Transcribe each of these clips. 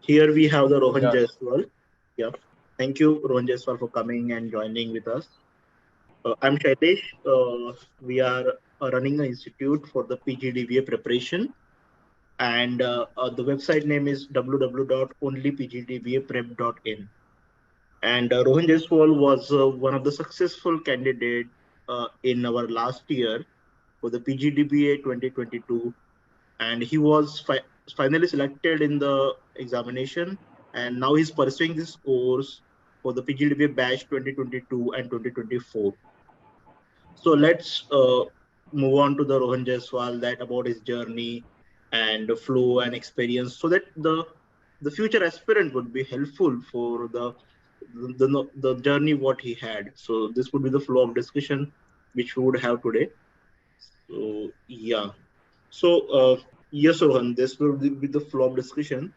here we have the Rohan Yeah. Jaiswal. Yeah. Thank you, Rohan Jaiswal, for coming and joining with us. I'm Shailesh. We are running an institute for the PGDBA preparation, and the website name is www.onlypgdbaprep.in. And Rohan Jaiswal was one of the successful candidates in our last year for the PGDBA 2022, and he was finally selected in the examination, and now he's pursuing this course for the PGDBA batch 2022 and 2024. So let's move on to the Rohan Jaiswal, that about his journey and the flow and experience, so that the future aspirant would be helpful for the journey what he had. So this would be the flow of discussion which we would have today. So yeah. So yes, Rohan, this will be the flow of discussion.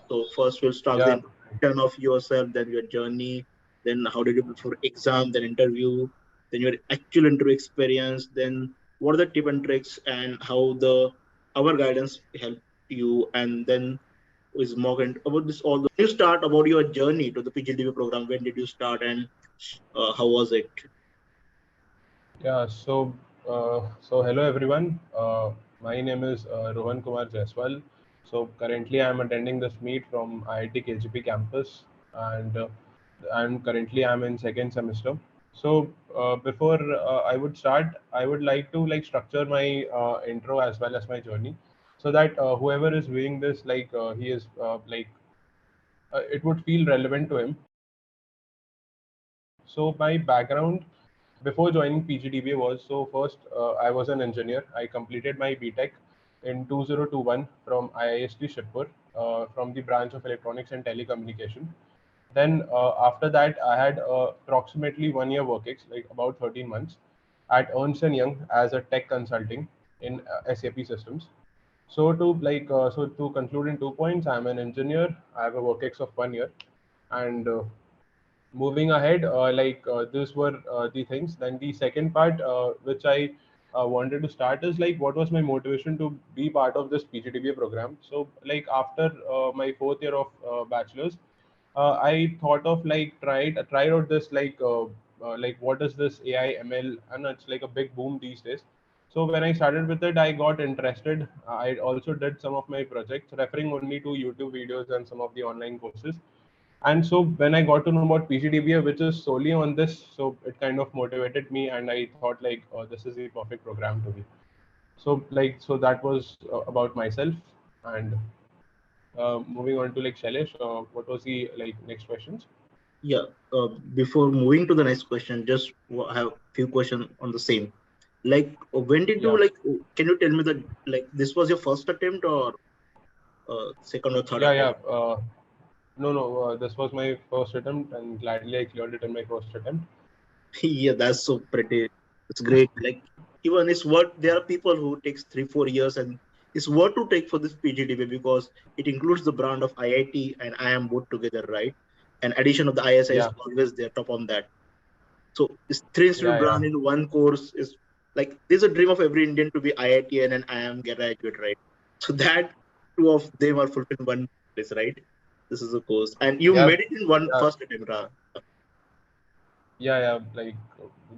So first we'll start the Yeah. introduction of yourself, then your journey, then how did you prepare for exam, then interview, then your actual interview experience, then what are the tip and tricks and how the our guidance help you, and then is more about this all. You start about your journey to the PGDB program. When did you start and how was it? Yeah. So hello everyone. My name is Rohan Kumar Jaiswal. So currently I'm attending this meet from IIT KGP campus, and I'm in second semester. So before I would start, I would like to structure my intro as well as my journey, so that whoever is viewing this, he is it would feel relevant to him. So my background before joining PGDBA was, so first I was an engineer. I completed my BTech in 2021 from IIST Shibpur, from the branch of Electronics and Telecommunication. Then after that, I had approximately 1 year work like about 13 months at Ernst& Young as a tech consulting in SAP systems. So to conclude in 2 points, I'm an engineer. I have a work ex of 1 year, and moving ahead, these were the things. Then the second part, which I wanted to start, is what was my motivation to be part of this PGDBA program. So after my fourth year of bachelor's, I thought of tried out this what is this AI ML, and it's like a big boom these days. So when I started with it, I got interested. I also did some of my projects referring only to YouTube videos and some of the online courses. And so when I got to know about PGDBA, which is solely on this, so it kind of motivated me, and I thought oh, this is the perfect program to be. So that was about myself. And moving on to Shailesh, what was the next questions? Yeah. Before moving to the next question, just have a few questions on the same. When did you can you tell me that this was your first attempt or second or third attempt? No, this was my first attempt, and gladly I cleared it in my first attempt. Yeah, that's so pretty. It's great. Even it's what there are people who takes 3-4 years, and it's worth to take for this PGDB because it includes the brand of IIT and IIM both together, right? And addition of the ISI is always there top on that. So it's three institute brand in one course is there's a dream of every Indian to be IIT and an IIM graduate, right? So that two of them are fulfilled in one place, right? This is a course, and you made it in one first attempt.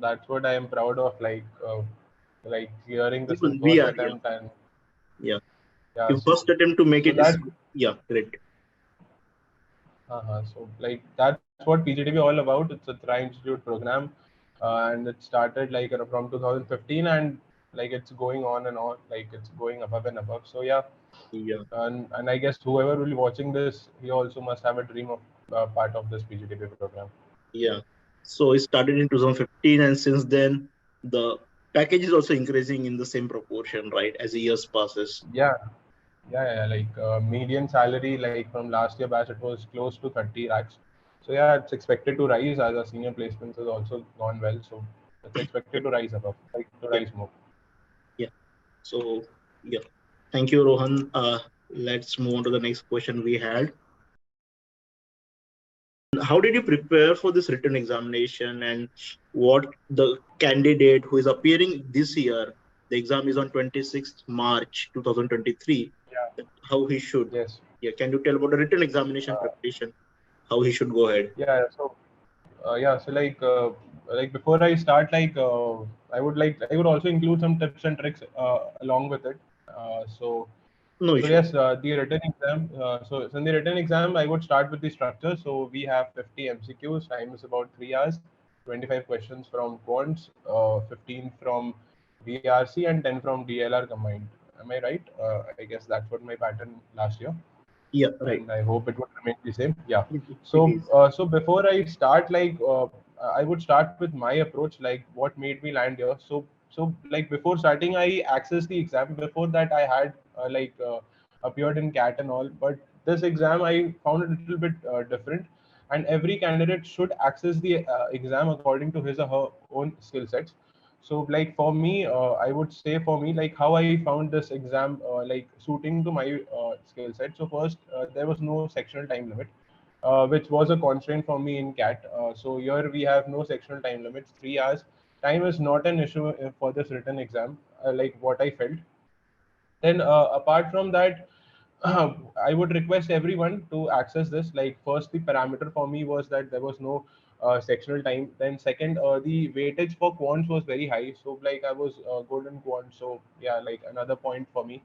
That's what I am proud of, clearing this in Even we first are, attempt. And your first attempt to make so it is great. So that's what PGDB all about. It's a Tri Institute program, and it started from 2015, and it's going on and on, it's going above and above. So and I guess whoever will be watching this, he also must have a dream of part of this PGDB program. Yeah. So it started in 2015, and since then the package is also increasing in the same proportion, right, as the years passes. Median salary from last year batch, it was close to 30 lakhs. So it's expected to rise as our senior placements has also gone well. So it's expected to rise above, rise more. Yeah. So thank you, Rohan. Let's move on to the next question we had. How did you prepare for this written examination, and what the candidate who is appearing this year, the exam is on 26th March 2023, how he should Yeah, can you tell about the written examination Uh, preparation? How he should go ahead? yeah, so like before I start, I would also include some tips and tricks along with it. Uh, so No so issue. yes, the written exam. So in the written exam, I would start with the structure. So we have 50 MCQs. Time is about 3 hours. 25 questions from quants, 15 from VRC, and 10 from DLR combined. Am I right? I guess that's what my pattern last year, Yeah, right. and I hope it would remain the same. Yeah. It So, is. so before I start, I would start with my approach, like what made me land here. So like before starting, I accessed the exam. Before that, I had appeared in CAT and all, but this exam I found it a little bit different. And every candidate should access the exam according to his or her own skill sets. So like for me, I would say for me, like how I found this exam like suiting to my skill set. So first, there was no sectional time limit, which was a constraint for me in CAT. So here we have no sectional time limits, 3 hours. Time is not an issue for this written exam, like what I felt. Then apart from that, I would request everyone to access this. Like first, the parameter for me was that there was no sectional time. Then second, the weightage for quants was very high. So like I was good in quant. So yeah, like another point for me.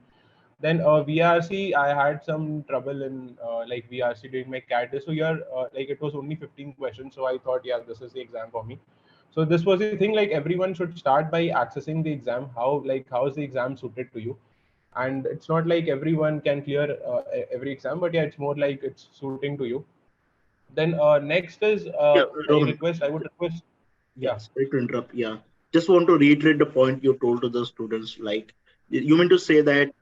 Then VRC, I had some trouble in like VRC during my CAT test. So here, like it was only 15 questions. So I thought, yeah, this is the exam for me. So this was the thing. Like everyone should start by accessing the exam. How is the exam suited to you? And it's not like everyone can clear every exam, but yeah, it's more like it's suiting to you. Then next is Yeah, Rohan. I would request. Yeah, Yeah. sorry to interrupt. Yeah, just want to reiterate the point you told to the students. Like, you mean to say that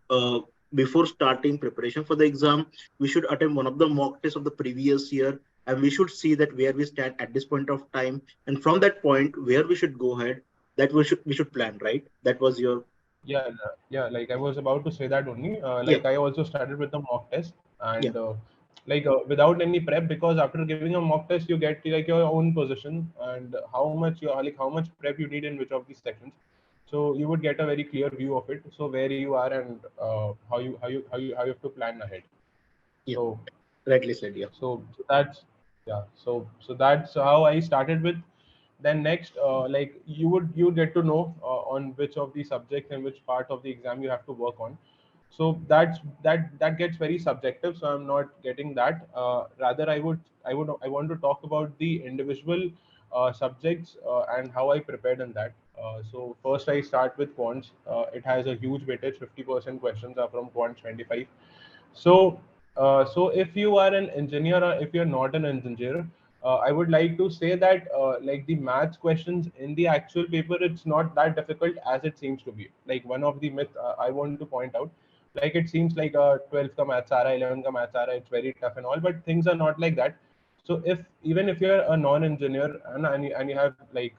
before starting preparation for the exam, we should attend one of the mock tests of the previous year, and we should see that where we stand at this point of time, and from that point where we should go ahead. That we should plan, right? That was your. Yeah, like I was about to say that only. Yeah, Like I also started with the mock test, yeah, and without any prep, because after giving a mock test, you get like your own position and how much prep you need in which of these sections. So you would get a very clear view of it. So where you are and how you have to plan ahead. yeah. So Rightly said. Yeah, so that's yeah so that's how I started with. Then next, like you would get to know on which of the subjects and which part of the exam you have to work on. So that gets very subjective, so I'm not getting that. Rather, I want to talk about the individual subjects and how I prepared in that. So first I start with quants. It has a huge weightage. 50% questions are from quants, 25. So, so if you are an engineer or if you're not an engineer, I would like to say that like the maths questions in the actual paper, it's not that difficult as it seems to be. Like one of the myth I want to point out, like it seems like 12th ka maths aa raha, 11th ka maths aa raha, it's very tough and all, but things are not like that. So if even if you're a non-engineer and you have like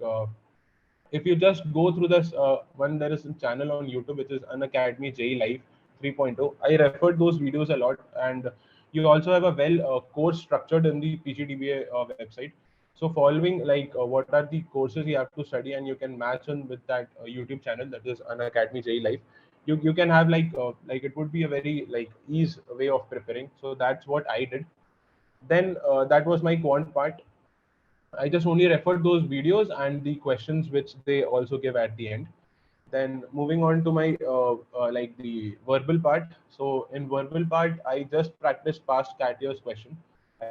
if you just go through this one, there is a channel on YouTube which is an Academy J Live 3.0. I referred those videos a lot, and you also have a well course structured in the PGDBA website. So following like what are the courses you have to study, and you can match on with that YouTube channel that is an Academy J Live. You can have like it would be a very like ease way of preparing. So that's what I did. Then that was my quant part. I just only referred those videos and the questions which they also give at the end. Then moving on to my like the verbal part. So in verbal part, I just practiced past cat years question.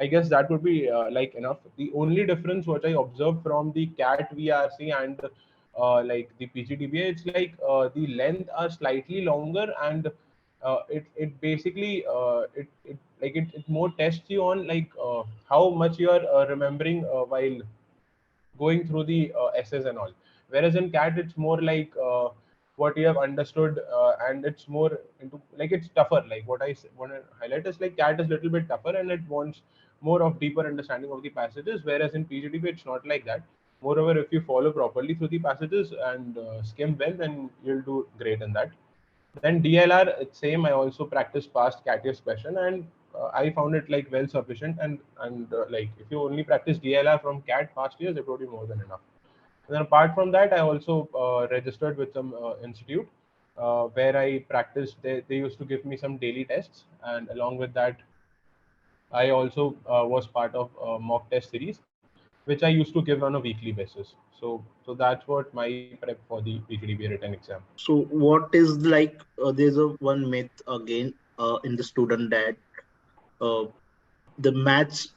I guess that would be like enough. The only difference what I observed from the cat VRC and like the PGDBA, it's like the length are slightly longer, and it basically it more tests you on like how much you are remembering while going through the essays and all. Whereas in cat, it's more like what you have understood, and it's more into like it's tougher. Like what want to highlight is like cat is a little bit tougher, and it wants more of deeper understanding of the passages. Whereas in PGDB, it's not like that. Moreover, if you follow properly through the passages and skim well, then you'll do great in that. Then DLR, it's same. I also practiced past CATIOS question, and I found it like well sufficient. And like if you only practice DLR from CAT past years, it would be more than enough. And then apart from that, I also registered with some institute where I practiced. They used to give me some daily tests, and along with that, I also was part of mock test series, which I used to give on a weekly basis. So that's what my prep for the PGDBA written exam. So what is like there's a one myth again in the student that uh, the maths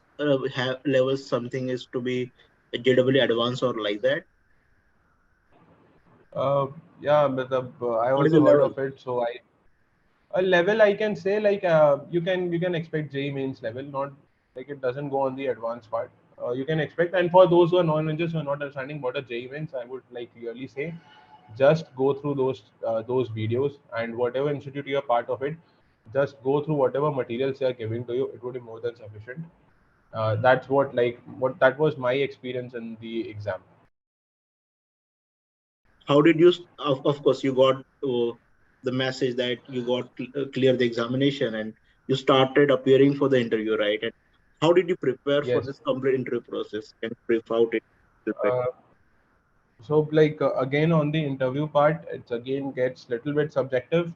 have levels something is to be JW advanced or like that. Uh, yeah, but I What is the also heard level? of it. So I a level I can say like you can expect J mains level, not like it doesn't go on the advanced part. You can expect, and for those who are non-ninjas who are not understanding what a J means, I would like clearly say, just go through those videos, and whatever institute you are part of it, just go through whatever materials they are giving to you. It would be more than sufficient. That's what that was my experience in the exam. How did you of course you got the message that you got clear the examination and you started appearing for the interview, right? And how did you prepare for Yes. this complete interview process? Can you brief out it a little bit? Uh, So like again on the interview part, it's again gets little bit subjective,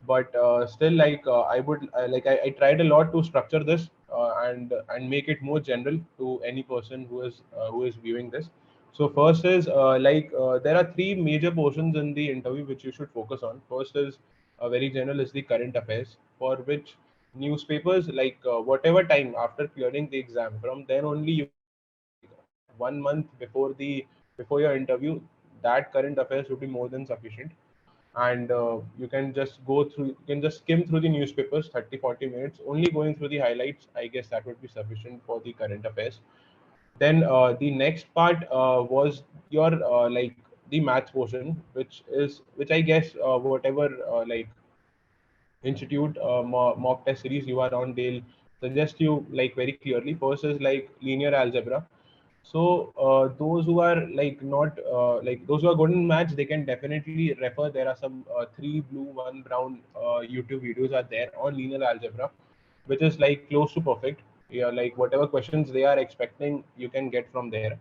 but still like I tried a lot to structure this and make it more general to any person who is viewing this. So first is there are three major portions in the interview which you should focus on. First is very general is the current affairs, for which newspapers whatever time after clearing the exam, from then only you can like 1 month before your interview, that current affairs would be more than sufficient. And you can just you can just skim through the newspapers 30-40 minutes only going through the highlights. I guess that would be sufficient for the current affairs. Then the next part was your the maths portion, which I guess whatever institute mock test series you are on, they'll suggest you like very clearly. First is like linear algebra. So those who are like not those who are good in maths, they can definitely refer. There are some three blue, one brown YouTube videos are there on linear algebra, which is like close to perfect. Yeah, like whatever questions they are expecting, you can get from there.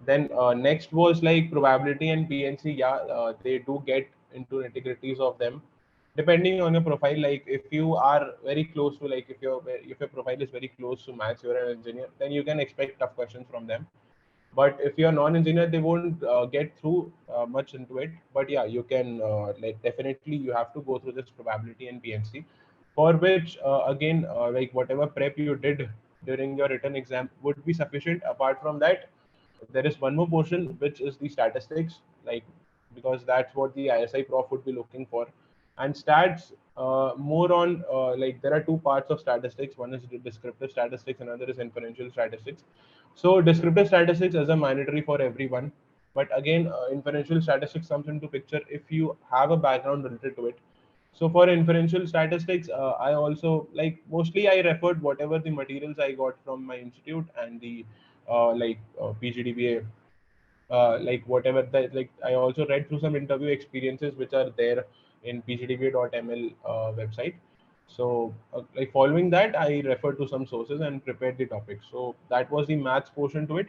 Then next was like probability and PNC. Yeah, they do get into nitty-gritties of them, depending on your profile. Like if you are very close to like if your profile is very close to maths, you're an engineer, then you can expect tough questions from them. But if you're non-engineer, they won't get through much into it. But yeah, you can definitely you have to go through this probability and PNC, for which again whatever prep you did during your written exam would be sufficient. Apart from that, there is one more portion which is the statistics, like because that's what the ISI prof would be looking for. And stats more on there are two parts of statistics. One is the descriptive statistics, another is inferential statistics. So descriptive statistics is a mandatory for everyone, but again inferential statistics comes into picture if you have a background related to it. So for inferential statistics, I also like mostly I referred whatever the materials I got from my institute and the PGDBA, whatever that like I also read through some interview experiences which are there in pgdba.ml website. So following that, I referred to some sources and prepared the topic. So that was the maths portion to it.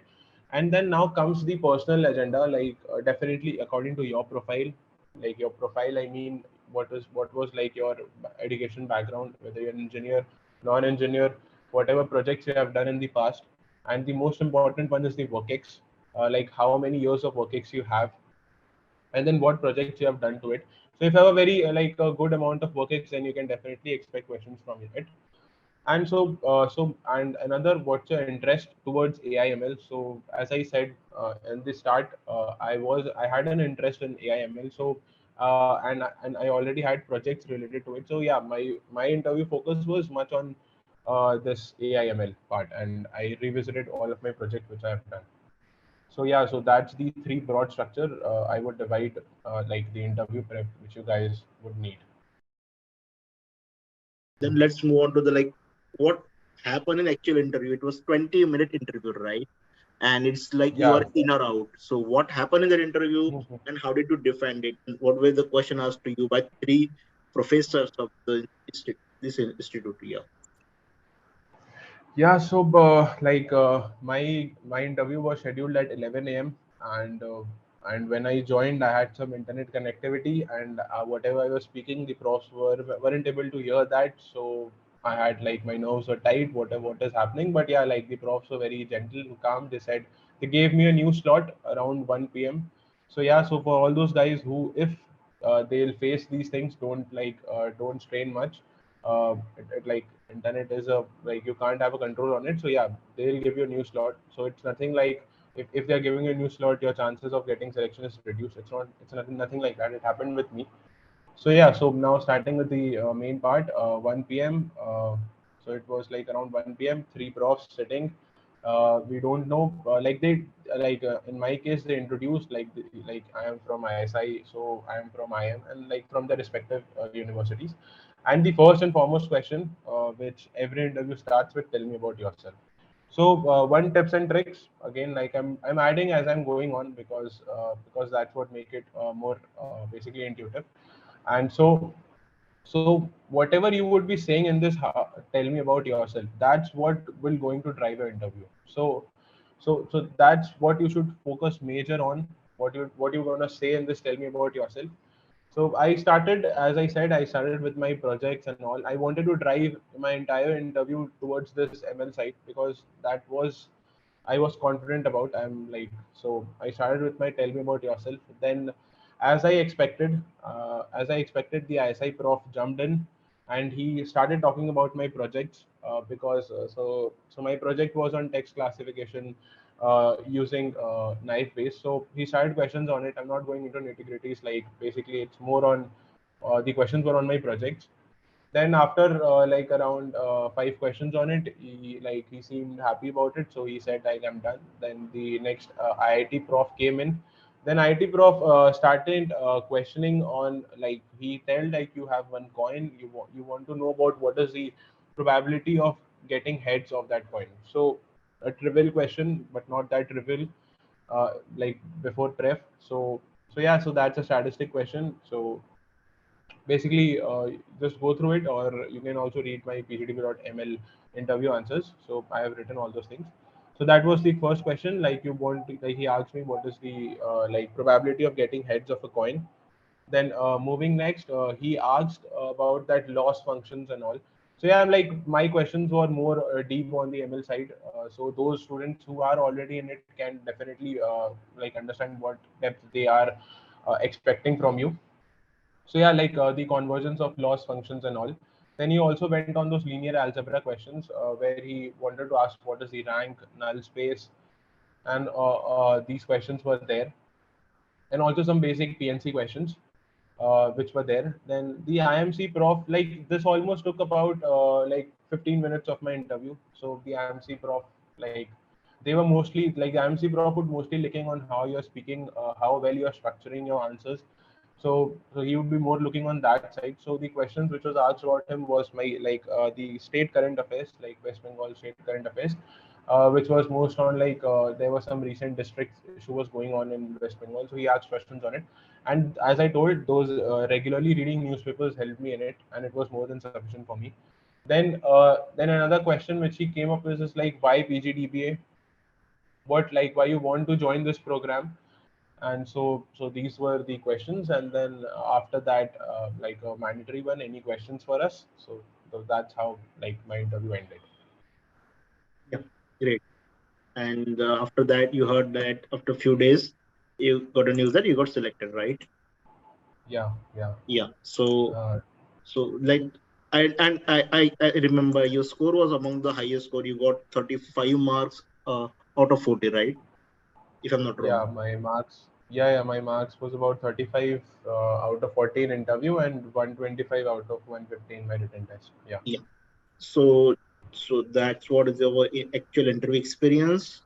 And then now comes the personal agenda, definitely according to your profile. Like your profile, I mean, what was like your education background, whether you're an engineer, non-engineer, whatever projects you have done in the past. And the most important one is the work like how many years of work you have, and then what projects you have done to it. So if you have a very a good amount of work then you can definitely expect questions from it. And and another, what's your interest towards AIML? So as I said in the start, I had an interest in AIML. So and I already had projects related to it. So yeah, my interview focus was much on this AIML part, and I revisited all of my projects which I have done. So yeah, so that's the three broad structure. I would divide the interview prep which you guys would need. Then let's move on to the like what happened in actual interview. It was 20-minute interview, right? And it's like you are Yeah. in or out. So what happened in that interview Mhm. and how did you defend it? And what were the question asked to you by three professors of the this institute? Yeah. Yeah, so my interview was scheduled at 11 a.m. And when I joined, I had some internet connectivity, and whatever I was speaking, the profs weren't able to hear that. So I had like my nerves were tight, whatever what is happening. But yeah, like the profs were very gentle and calm. They said they gave me a new slot around 1 p.m. So yeah, so for all those guys who, if they'll face these things, don't strain much. Like internet is a, like you can't have a control on it. So yeah, they'll give you a new slot. So it's nothing like, if they're giving you a new slot, your chances of getting selection is reduced. It's not, it's nothing like that. It happened with me. So yeah, so now starting with the main part, 1 p.m. So it was like around 1 p.m. Three profs sitting. We don't know, like they, in my case, they introduced like I am from ISI, so I am from IM, and like from the respective universities. And the first and foremost question, which every interview starts with, tell me about yourself. So one tips and tricks, again, like I'm adding as I'm going on, because that's what make it more basically intuitive. And so whatever you would be saying in this, tell me about yourself, that's what will going to drive your interview. So that's what you should focus major on, what you're going to say in this tell me about yourself. So I started, as I said, I started with my projects and all. I wanted to drive my entire interview towards this ML side, because that was, I was confident about. I'm like, so I started with my tell me about yourself. Then, as I expected, the ISI prof jumped in, and he started talking about my projects, because so my project was on text classification using knife base. So he started questions on it. I'm not going into nitty gritties. Like basically, it's more on the questions were on my projects. Then after like around 5 questions on it, he seemed happy about it, so he said like I'm done. Then the next IIT prof came in. Then IIT prof started questioning on, like he told like you have one coin, you want to know about what is the probability of getting heads of that coin. So a trivial question, but not that trivial, like before pref. So yeah, so that's a statistic question. So basically just go through it, or you can also read my pgdb.ml interview answers. So I have written all those things. So that was the first question, like you want to, like he asked me what is the like probability of getting heads of a coin. Then moving next, he asked about that loss functions and all. So yeah, like my questions were more deep on the ML side. So those students who are already in it can definitely like understand what depth they are expecting from you. So yeah, like the convergence of loss functions and all. Then he also went on those linear algebra questions, where he wanted to ask what is the rank, null space, and these questions were there. And also some basic PNC questions, which were there. Then the IMC prof, like this almost took about like 15 minutes of my interview. So the IMC prof, like they were mostly like the IMC prof would mostly looking on how you're speaking, how well you're structuring your answers. So he would be more looking on that side. So the questions which was asked about him was my like the state current affairs, like West Bengal state current affairs, which was most on like there was some recent district issue was going on in West Bengal. So he asked questions on it, and as I told, those regularly reading newspapers helped me in it, and it was more than sufficient for me. Then another question which he came up with is like why PGDBA, what like why you want to join this program. And so these were the questions, and then after that like a mandatory one, any questions for us. So that's how like my interview ended. Yeah, great. And after that, you heard that after a few days, you got a news that you got selected, right? Yeah, yeah. Yeah. So uh, so like I remember your score was among the highest score. You got 35 marks out of 40, right? If I'm not yeah, wrong. my marks was about 35 out of 14 interview, and 125 out of 115 my written test. Yeah. Yeah. So so that's what is our actual interview experience.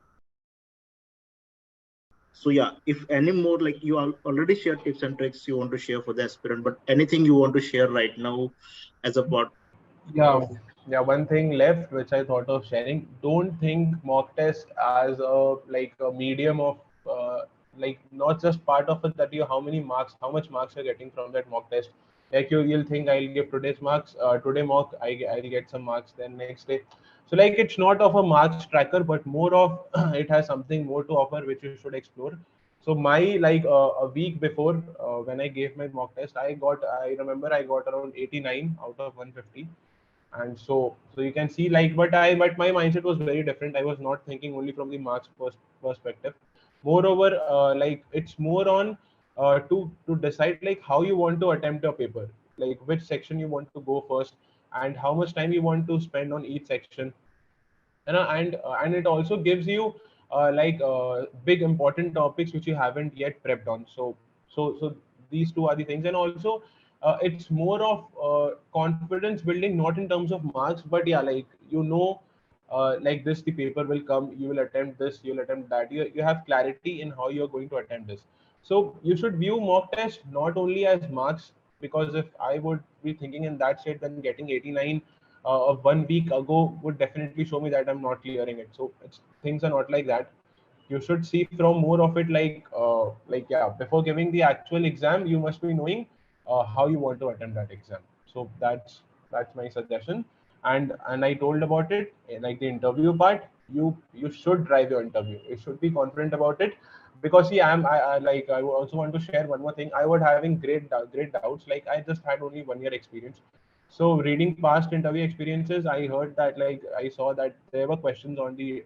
So yeah, if any more like you already shared tips and tricks you want to share for the aspirant, but anything you want to share right now as a part Yeah, of yeah. One thing left which I thought of sharing. Don't think mock test as a like a medium of like not just part of it that you how many marks, how much marks you're getting from that mock test. Like you'll think I'll give today's marks, today mock I'll get some marks, then next day. So like it's not of a marks tracker, but more of it has something more to offer which you should explore. So my like a week before when I gave my mock test, I remember I got around 89 out of 150. And so you can see, like, but my mindset was very different. I was not thinking only from the marks perspective. Moreover, like, it's more on to decide like how you want to attempt your paper, like which section you want to go first, and how much time you want to spend on each section. And it also gives you big important topics which you haven't yet prepped on. So these two are the things. And also it's more of confidence building, not in terms of marks, but yeah, like, like this, the paper will come, you will attempt this, you'll attempt that, you have clarity in how you're going to attempt this. So you should view mock test not only as marks, because if I would be thinking in that state, then getting 89 of 1 week ago would definitely show me that I'm not clearing it. So things are not like that. You should see from more of it, like, yeah, before giving the actual exam, you must be knowing how you want to attempt that exam. So that's my suggestion. And I told about it, like the interview part. You should drive your interview. You should be confident about it, because see, I also want to share one more thing. I was having great doubts. Like, I just had only 1 year experience. So reading past interview experiences, I heard that, like, I saw that there were questions on the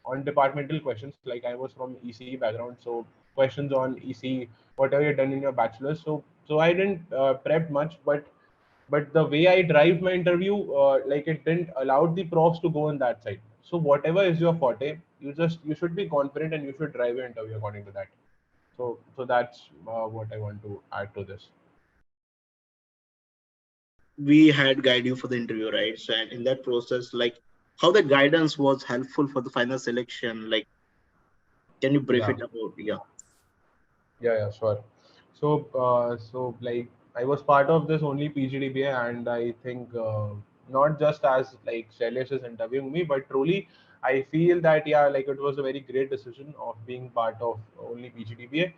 on departmental questions. Like, I was from EC background, so questions on EC, whatever you've done in your bachelor's. So I didn't prep much, but the way I drive my interview, like, it didn't allow the profs to go on that side. So whatever is your forte, you should be confident and you should drive your interview according to that. So that's what I want to add to this. We had guide you for the interview, right? So, and in that process, like how the guidance was helpful for the final selection, like can you brief Yeah. it about? Yeah. Yeah, sure. So like, I was part of this only PGDBA, and I think not just as like Shailesh is interviewing me, but truly I feel that, yeah, like, it was a very great decision of being part of only PGDBA,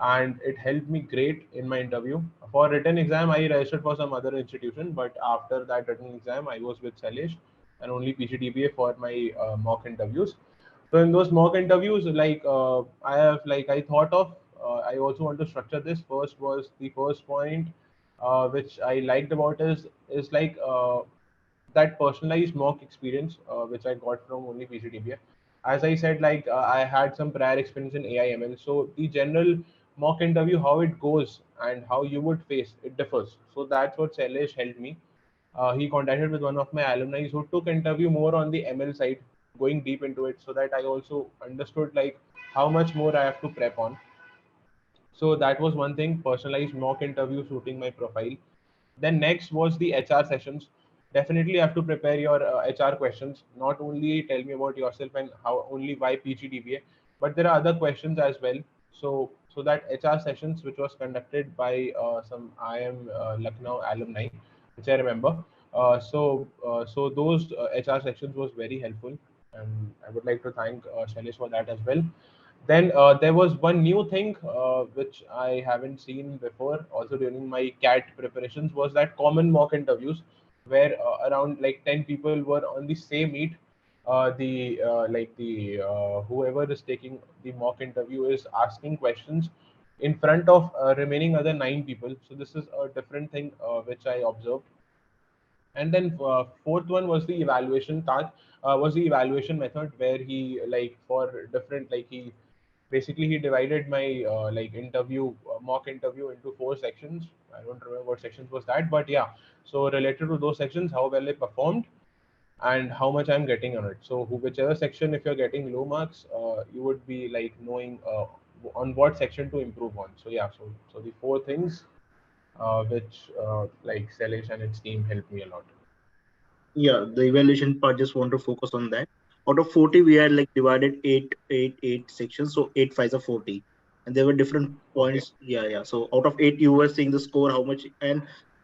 and it helped me great in my interview. For written exam, I registered for some other institution, but after that written exam, I was with Shailesh and only PGDBA for my mock interviews. So in those mock interviews, I thought of, I also want to structure this. First was the first point, which I liked about is like that personalized mock experience, which I got from only PCDBA. As I said, like, I had some prior experience in AIML, so the general mock interview, how it goes and how you would face it differs. So that's what Shailesh helped me. He contacted with one of my alumni who took interview more on the ML side, going deep into it, so that I also understood like how much more I have to prep on. So that was one thing, personalized mock interview suiting my profile. Then next was the HR sessions. Definitely have to prepare your HR questions. Not only tell me about yourself and how only why PGDBA, but there are other questions as well. So that HR sessions, which was conducted by some IIM Lucknow alumni, which I remember. So those HR sections was very helpful, and I would like to thank Shailesh for that as well. Then there was one new thing which I haven't seen before. Also during my CAT preparations, was that common mock interviews, where around like 10 people were on the same meet. The whoever is taking the mock interview is asking questions in front of remaining other 9 people. So this is a different thing which I observed. And then fourth one was the evaluation task, was the evaluation method, where he, like, for different, like, he basically he divided my interview, mock interview, into 4 sections. I don't remember what sections was that, but yeah, so related to those sections, how well I performed and how much I'm getting on it. So whichever section, if you're getting low marks, you would be like knowing on what section to improve on. So yeah, so the 4 things which like Selesh and its team helped me a lot. Yeah, the evaluation part, just want to focus on that. Out of 40, we had like divided eight sections, so 8 5s are 40. And there were different Okay. points. Yeah, yeah. So out of 8, you were seeing the score, how much, and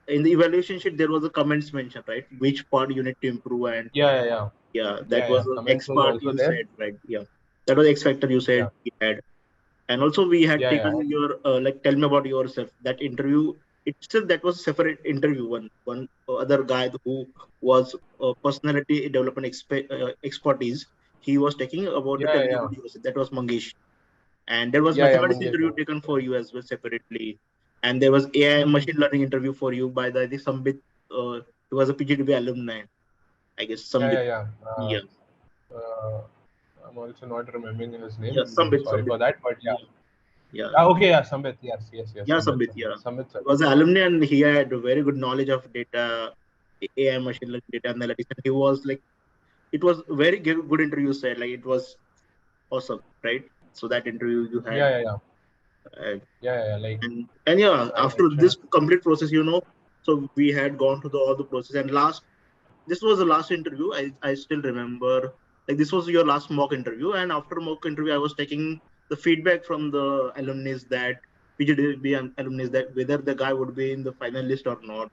in the evaluation sheet, there was a comments mentioned, right? Which part you need to improve. And Yeah. yeah, that Yeah, was yeah. the Comments X was part also you there. said, right? Yeah. That was X factor you Yeah. said we had. And also we had Yeah, taken yeah. your like tell me about yourself. That interview itself, that was separate interview. One other guy who was personality development expertise, he was taking about the Yeah, tell me yeah. about yourself. That was Mangesh. And there was Yeah, mathematics Mangesh. interview taken for you as well separately. And there was AI Mm-hmm. machine learning interview for you by the Sambit. He was a PGDB alumni, I guess. Yeah, Sambit. yeah, yeah. Yeah, Uh, I'm also not remembering his yeah, name. I'm Sambit, sorry Sambit. for that, but yeah. Yeah, yeah, Yeah, okay, yeah, Samit. Yes, yes, yes, yeah, Samit, Sambit. Samit, Yeah, Samit, sir. he was an alumni and he had very good knowledge of data, AI, machine learning, data analytics. And he was like, it was very good interview said. Like it was awesome, right? So that interview you Yeah, had, yeah, yeah, uh, yeah. Like and yeah, I after mentioned. this complete process, so we had gone to all the process, and this was the last interview. I still remember, like this was your last mock interview, and after mock interview, I was taking the feedback from the alumni that PGDB alumni that whether the guy would be in the final list or not,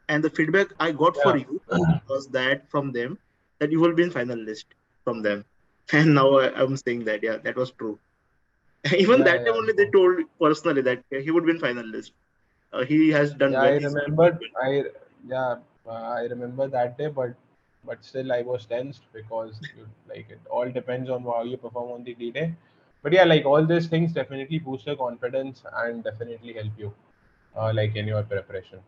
and the feedback I got for Yeah, you was that from them that you will be in final list from them, and now I'm saying that yeah, that was true. Even yeah, that time yeah. only they So told personally that he would be in final list. He has done yeah, well. I He's doing remember. well. Yeah, I remember that day, but still I was tensed because like it all depends on how you perform on the D-Day. But yeah, like all these things definitely boost your confidence and definitely help you, like in your preparation.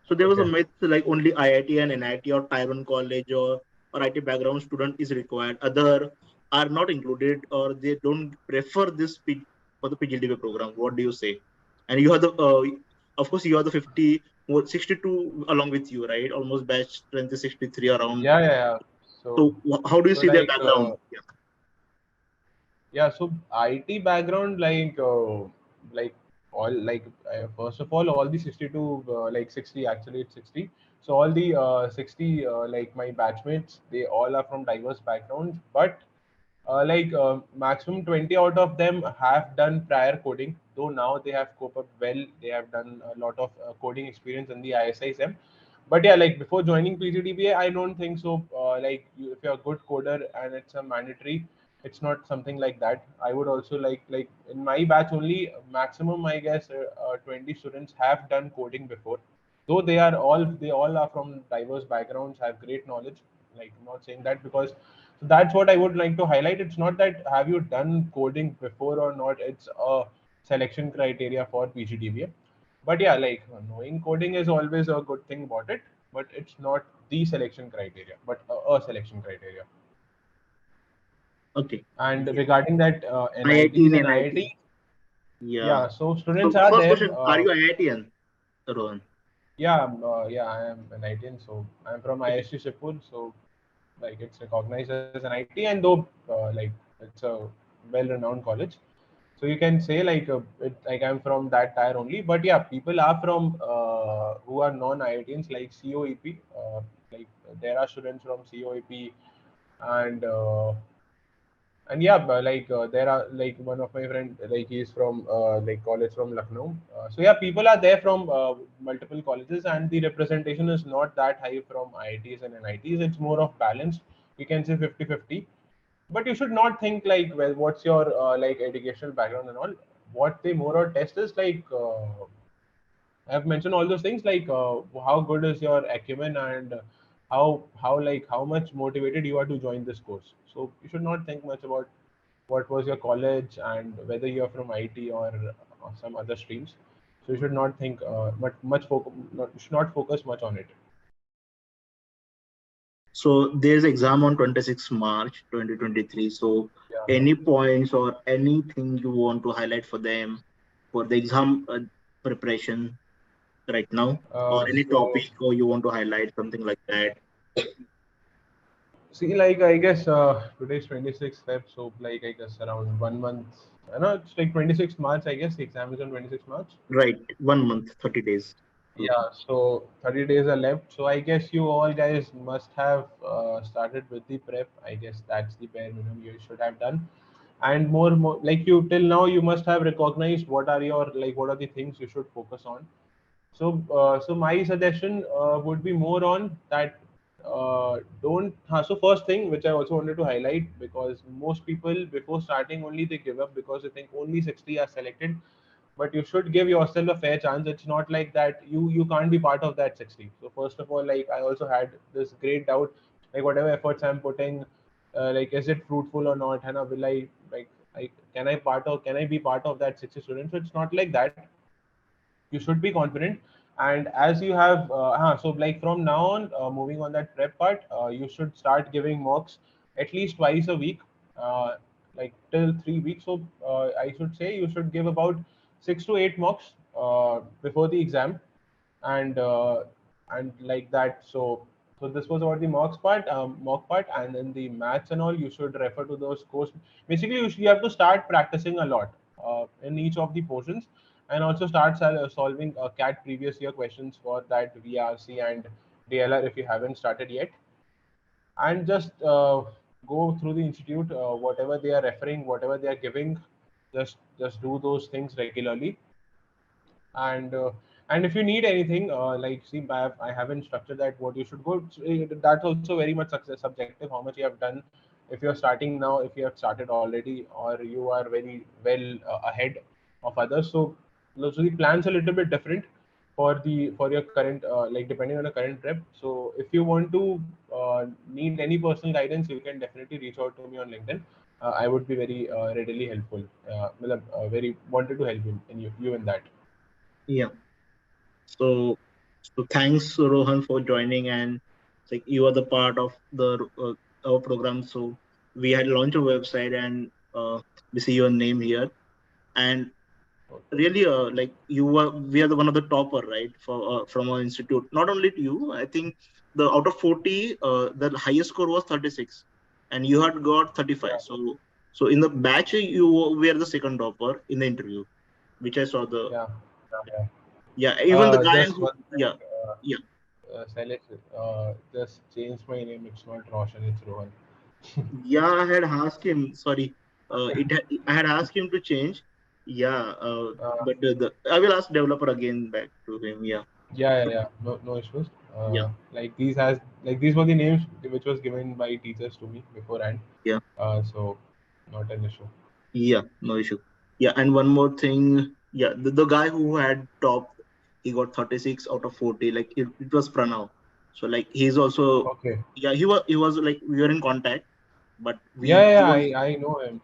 So there was a Okay. myth like only IIT and NIT or Tier 1 college or IT background student is required. Other are not included or they don't prefer this for the PGDB program. What do you say? And you are of course, you are the 62 along with you, right? Almost batch strength is 63 around. Yeah, yeah, yeah. So, So how do you so see their like, background? Yeah. yeah. So IT background, like all like first of all the 62, like 60 actually it's 60. So all the 60 like my batchmates, they all are from diverse backgrounds, but maximum 20 out of them have done prior coding, though now they have coped up well. They have done a lot of coding experience in the ISISM. But yeah, like before joining PGDBA, I don't think so. If you're a good coder and it's a mandatory, it's not something like that. I would also like in my batch only maximum I guess 20 students have done coding before, though they all are from diverse backgrounds, have great knowledge. Like I'm not saying that because so that's what I would like to highlight. It's not that have you done coding before or not. It's a selection criteria for PGDBA. But yeah, like knowing coding is always a good thing about it. But it's not the selection criteria, but a selection criteria. Okay. And Yeah. regarding that IIT NITs and and NIT. IIT, Yeah. yeah. So So students are first there. question: are you IITian, Rohan? Yeah, yeah. I am an IITian, so I'm from Okay. IST Shipur, so like it's recognized as an IT, and though like it's a well-renowned college, so you can say like I'm from that tier only. But yeah, people are from who are non-IITians like COEP. Like there are students from COEP, and yeah, but there are like one of my friend like he's from like college from Lucknow. So yeah, people are there from multiple colleges, and the representation is not that high from IITs and NITs. It's more of balanced. You can say 50-50. But you should not think like, well, what's your like educational background and all. What they more or test is like I've mentioned all those things like how good is your acumen and how much motivated you are to join this course. So you should not think much about what was your college and whether you are from IT or some other streams. So you should not think you should not focus much on it. So there's exam on 26 March 2023. So Yeah. any points or anything you want to highlight for them for the exam preparation right now, or any So topic or you want to highlight something like that? see, like I guess today's 26th Feb, so like I guess around 1 month. I know it's like 26th March. I guess the exam is on 26th March. Right, 1 month, 30 days. Yeah, so 30 days are left. So I guess you all guys must have started with the prep. I guess that's the bare minimum you should have done. And more like you till now, you must have recognized what are the things you should focus on. So my suggestion would be more on that. Don't. So first thing, which I also wanted to highlight, because most people before starting only they give up because they think only 60 are selected, but you should give yourself a fair chance. It's not like that you can't be part of that 60. So first of all, like I also had this great doubt, like whatever efforts I'm putting, like is it fruitful or not? And will I like can I be part of that 60 students? So it's not like that. You should be confident, And as you have so like from now on, moving on that prep part, you should start giving mocks at least twice a week, uh, like till 3 weeks. So I should say you should give about 6 to 8 mocks before the exam, and like that. So this was about the mock part, and then the maths and all. You should refer to those course. Basically, you have to start practicing a lot in each of the portions, and also start solving CAT previous year questions for that VRC and DLR if you haven't started yet, and just go through the institute, whatever they are referring, whatever they are giving, just do those things regularly. And uh, and if you need anything, like see, I haven't structured that what you should go. That's also very much success subjective, how much you have done. If you're starting now, if you have started already, or you are very well ahead of others. So the plan's a little bit different for your current, like depending on your current trip. So if you want to need any personal guidance, you can definitely reach out to me on LinkedIn. I would be very readily helpful. Very wanted to help you in that. Yeah. So, so thanks, Rohan, for joining. And it's like you are the part of the our program. So we had launched a website, and we see your name here. And really, like you are, we are the one of the topper, right? For from our institute. Not only you, I think the out of 40, the highest score was 36, and you had got Yeah, 35. So in the batch, you were the second topper in the interview, which I saw the. yeah, yeah. Yeah, even the guy Just who, one thing, yeah, yeah, Sailesh, just change my name. It's not Roshan, it's Rohan. yeah. I had asked him. Sorry, I had asked him to change. Yeah, Uh, but I will ask developer again back to him. Yeah, yeah. No, no issues. yeah, Like these were the names which was given by teachers to me beforehand. yeah, So not an issue. yeah. No issue. Yeah, and one more thing. Yeah, the guy who had topped, he got 36 out of 40. Like it was Pranav. So like he's also, Okay. yeah, he was like we were in contact, but he Yeah. was, I know him.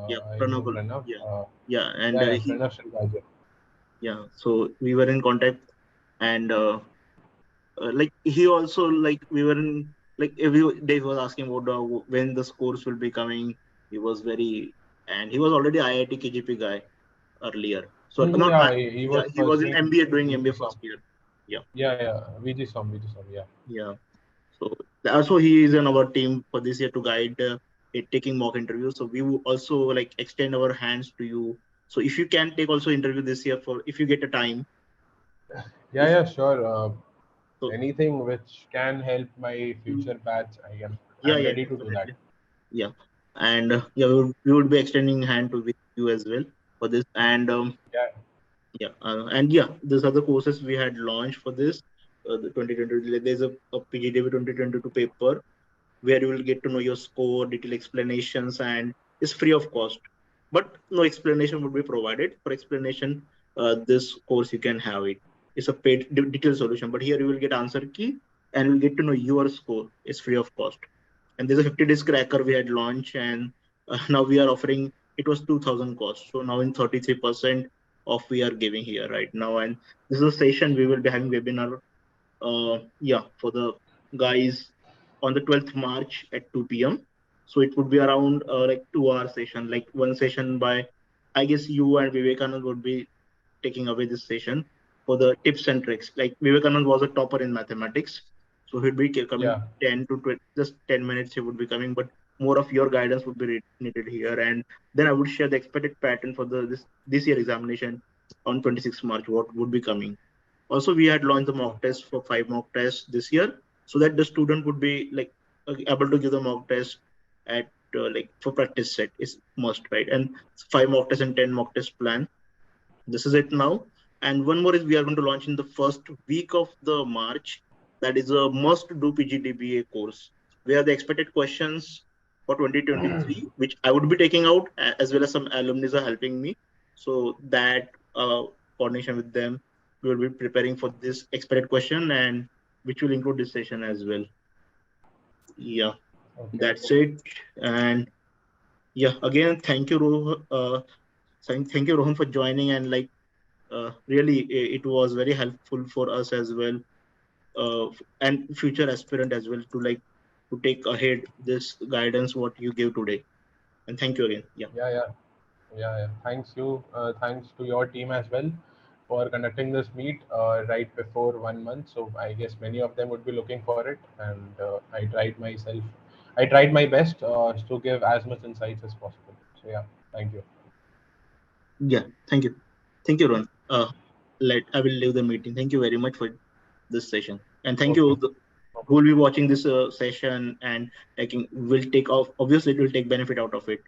yeah, I know Pranav. Pranav. Yeah, yeah, and Yeah. he, Pranav Shalgaja. yeah. So we were in contact, and like he also, like we were in, like every day he was asking about when the scores will be coming. He was very, and he was already IIT KGP guy earlier. So not Yeah, he yeah, was he was in pursuing MBA, doing MBA VG Som. first year. Yeah, Yeah. VG Som. Yeah. yeah. So also he is in our team for this year to guide it, taking mock interviews. So we will also like extend our hands to you. So if you can take also interview this year, for if you get a time, if Sure. so, Anything which can help my mm, future batch, yeah, I'm yeah, ready to do that. definitely. Yeah, and yeah, we would be extending hand to with you as well for this. And Yeah, yeah, and yeah, these are the courses we had launched for this. The 2020, like, there's a PGDB 2022 paper where you will get to know your score, detailed explanations, and it's free of cost. But no explanation would be provided. For explanation, this course you can have it. It's a paid detailed solution, but here you will get answer key and you will get to know your score. It's free of cost. And there's a 50 days cracker we had launched, and now we are offering. It was 2,000 cost, so now in 33% off we are giving here right now. And this is a session we will be having webinar, yeah, for the guys on the 12th March at 2 p.m. So it would be around like 2 hour session, like one session by, I guess you and Vivekanand would be taking away this session for the tips and tricks. Like Vivekanand was a topper in mathematics, so he'd be coming yeah. 10 to 20, just 10 minutes he would be coming, but more of your guidance would be needed here. And then I would share the expected pattern for the this year examination on 26th March, what would be coming. Also, we had launched the mock Okay. test for 5 mock tests this year, so that the student would be like able to give the mock test at like for practice set is must, right? And 5 mock tests and 10 mock test plan. This is it now. And one more is we are going to launch in the first week of the March. That is a must do PGDBA course where the expected questions for 2023, which I would be taking out, as well as some alumni are helping me. So that coordination with them, we will be preparing for this expected question, and which will include this session as well. Yeah, Okay. that's it. And yeah, again, thank you, Rohan, thank you, Rohan, for joining. And like, Really, it was very helpful for us as well, and future aspirant as well, to like to take ahead this guidance what you give today. And thank you again. Yeah. Yeah, yeah. Yeah, yeah. Thanks you. Thanks to your team as well for conducting this meet right before 1 month. So I guess many of them would be looking for it, and I tried myself. I tried my best to give as much insights as possible. So yeah, thank you. Yeah. Thank you, Ron. Let I will leave the meeting. Thank you very much for this session, and thank you Okay. who will be watching this session and taking will take off. Obviously, it will take benefit out of it.